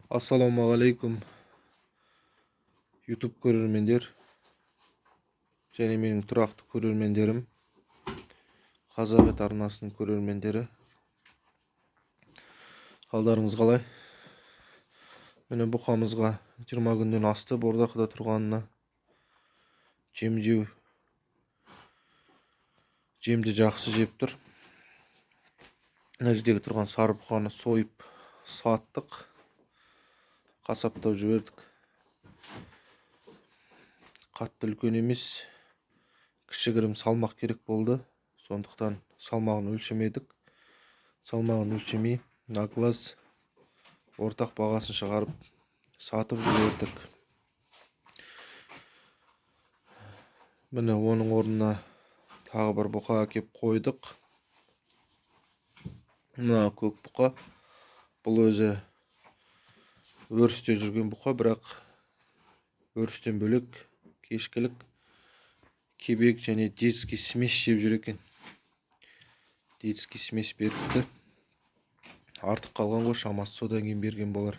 Ассалаумағалейкум YouTube көрермендер және менің тұрақты көрермендерім, Қазақ ет арнасының көрермендері. Қалдарыңыз қалай? Міне бұқамызға 20 күнден асты бордақыда тұрғанына. Жемді жақсы жеп тұр. Мына жердегі тұрған сары бұқаны сойып саттық. Қасаптап жібердік. Қатты үлкен емес, кішігірім салмақ керек болды. Сондықтан салмағын өлшемедік. Салмағын өлшемей, наклаз ортақ бағасын шығарып сатып жібердік. Міне оның орнына тағы бір бұқа әкеп қойдық. Мына көк бұқа. Бұл өзі өрісте жүрген бұқа, бірақ өрістен бөлек кешкілік кебек және детский смесь жеп жүр екен. Детский смесь беріпті. Артық қалған ғой, шамасы содан кейін берген болар.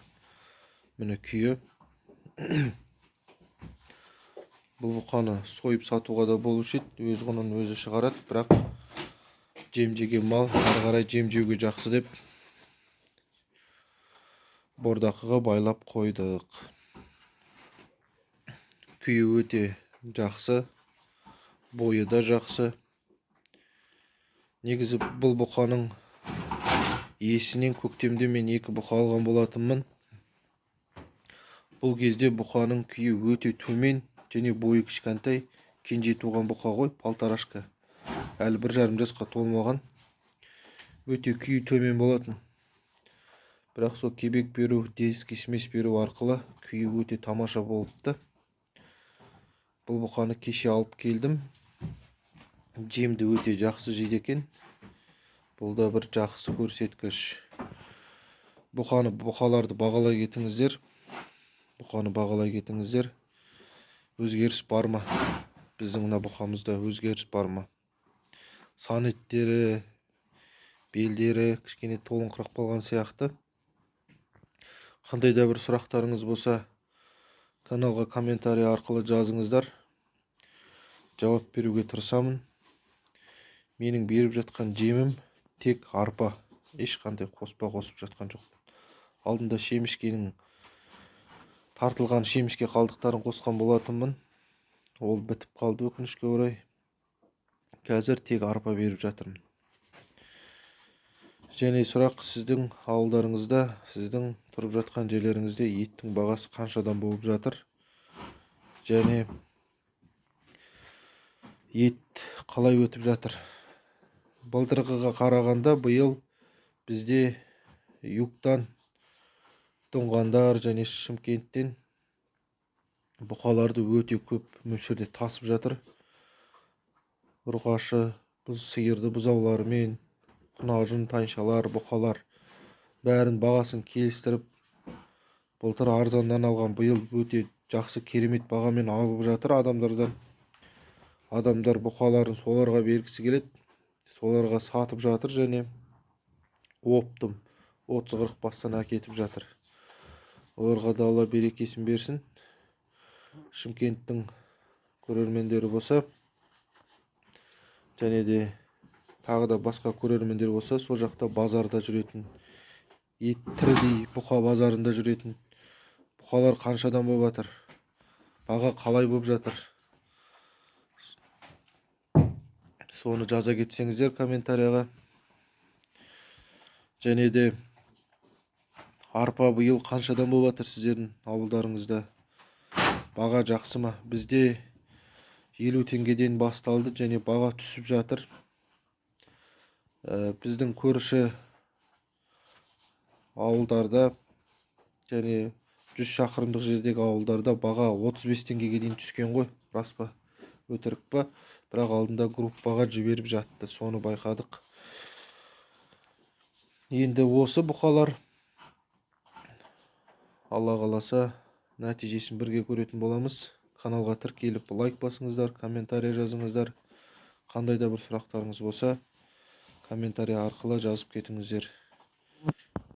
Міне күйі. Бұл бұқаны сойып сатуға да болушы еді, өз құнын өзі шығарады, бірақ жем жеген мал ары қарай жем жеуге жақсы деп бордақыға байлап қойдық. Күйі өте жақсы, бойы да жақсы. Негізі бұл бұқаның иесінен көктемде мен 2 бұқа алған болатынмын. Бұл кезде бұқаның күйі өте төмен және бойы кішкентай, кенже туған бұқа ғой, палтарашка. Әлі 1,5 жасқа толмаған. Өте күйі төмен болатын. Бірақ сол кебек беру, детский смесь беру арқылы күйі өте тамаша болыпты. Бұл бұқаны кеше алып келдім. Жемді өте жақсы жейді екен. Бұл да бір жақсы көрсеткіш. Бұқаларды бағалай кетіңіздер. Бұқаны бағалай кетіңіздер. Өзгеріс бар ма? Біздің мына бұқамызда өзгеріс бар ма? Сан еттері, белдері кішкене толыңқырақ болған сияқты. Қандай да бір сұрақтарыңыз болса, каналға комментарий арқылы жазыңыздар. Жауап беруге тырысамын. Менің беріп жатқан жемім тек арпа. Ешқандай қоспа қосып жатқан жоқ. Алдында шемішкенің тартылған шемішке қалдықтарын қосқан болатынмын. Ол бітіп қалды өкінішке орай. Қазір тек арпа беріп жатырмын. Және сұрақ, сіздің ауылдарыңызда, сіздің тұрып жатқан жерлеріңізде еттің бағасы қаншадан болып жатыр? Және ет қалай өтіп жатыр? Былтырғыға қарағанда биыл бізде Югтан, Тоңғандар және Шымкенттен бұқаларды өте көп мөлшерде тасып жатыр. Ұрғашы, сиырды бұзауларымен, құнажын, тайшалар, бұқалар бәрін бағасын келістіріп, былтыр арзаннан алған, биыл өте жақсы керемет бағамен алып жатыр адамдардан. Адамдар бұқаларын соларға бергісі келеді, соларға сатып жатыр және оптым 30-40 бастан әкетіп жатыр. Оларға да Алла берекесін берсін. Шымкенттің көрермендері болса, және де тағы да басқа көрермендер болса, сол жақта базарда жүретін, ет тірідей бұқа базарында жүретін бұқалар қаншадан болып жатыр? Баға қалай болып жатыр? Соны жаза кетсеңіздер комментарияға. Және де арпа биыл қаншадан болып жатыр сіздердің ауылдарыңызда? Баға жақсы ма? Бізде 50 теңгеден басталды және баға түсіп жатыр. Біздің көрші ауылдарда және 100 шақырымдық жердегі ауылдарда баға 35 теңгеге дейін түскен ғой. Рас па? Өтірік па? Бірақ алдында группаға жіберіп жатты. Соны байқадық. Енді осы бұқалар Алла қаласа нәтижесін бірге көретін боламыз. Каналға тіркеліп лайк басыңыздар, комментарий жазыңыздар. Қандай да бір сұрақтарыңыз болса, комментарий арқылы жазып кетіңіздер.